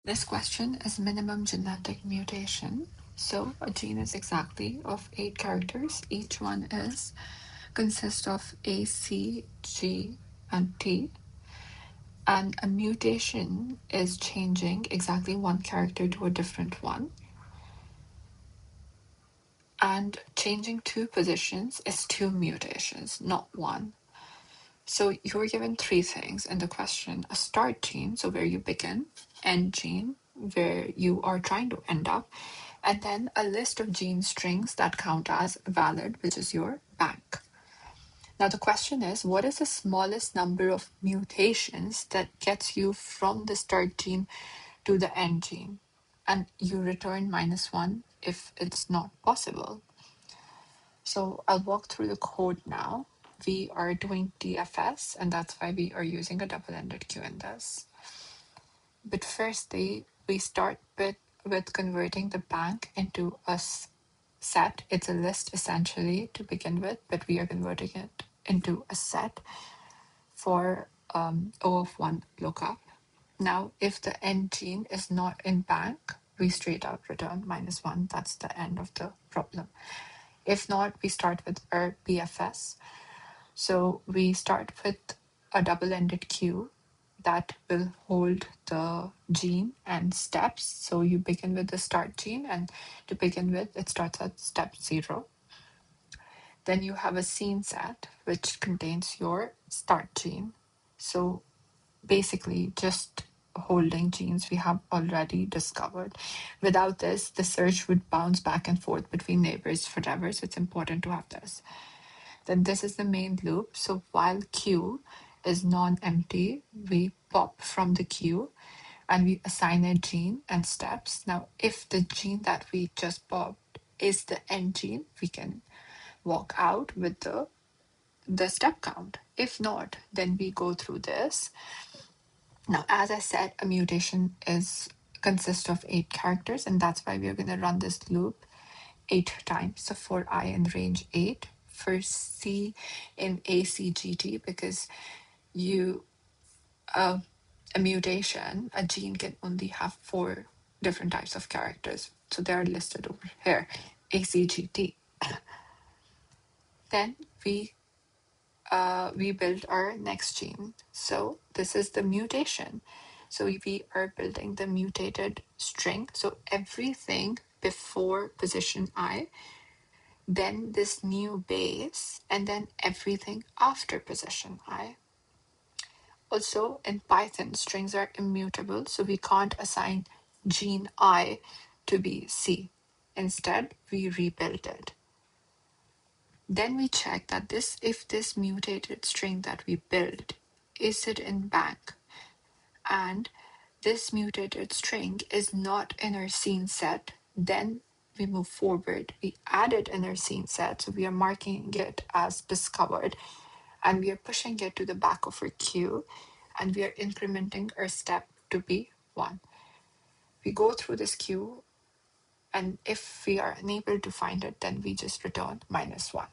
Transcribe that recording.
This question is minimum genetic mutation. So a gene is exactly of 8 characters. Each one is consists of A, C, G, and T. And a mutation is changing exactly one character to a different one. And changing 2 positions is 2 mutations, not one. So you were given 3 things in the question: a start gene, so where you begin, end gene, where you are trying to end up, and then a list of gene strings that count as valid, which is your bank. Now the question is, what is the smallest number of mutations that gets you from the start gene to the end gene? And you return -1 if it's not possible. So I'll walk through the code now. We are doing DFS, and that's why we are using a double-ended queue in this. But firstly, we start with converting the bank into a set. It's a list essentially to begin with, but we are converting it into a set for O of 1 lookup. Now, if the end gene is not in bank, we straight out return -1. That's the end of the problem. If not, we start with our BFS. So we start with a double-ended queue that will hold the gene and steps. So you begin with the start gene, and to begin with, it starts at step 0. Then you have a scene set, which contains your start gene. So basically, just holding genes we have already discovered. Without this, the search would bounce back and forth between neighbors forever. So it's important to have this. Then this is the main loop. So while queue is non-empty, we pop from the queue and we assign a gene and steps. Now, if the gene that we just popped is the end gene, we can walk out with the step count. If not, then we go through this. Now, as I said, a mutation consists of 8 characters, and that's why we are going to run this loop 8 times. So for I in range 8, for C in ACGT, because a mutation, a gene can only have 4 different types of characters. So they're listed over here, ACGT. Then we build our next gene. So this is the mutation. So we are building the mutated string. So everything before position I, then this new base, and then everything after position I. Also, in Python, strings are immutable, so we can't assign gene I to be C. Instead, we rebuild it. Then we check that if this mutated string that we built is it in bank, and this mutated string is not in our scene set, then we move forward. We add it in our scene set, so we are marking it as discovered, and we are pushing it to the back of our queue, and we are incrementing our step to be 1. We go through this queue, and if we are unable to find it, then we just return -1.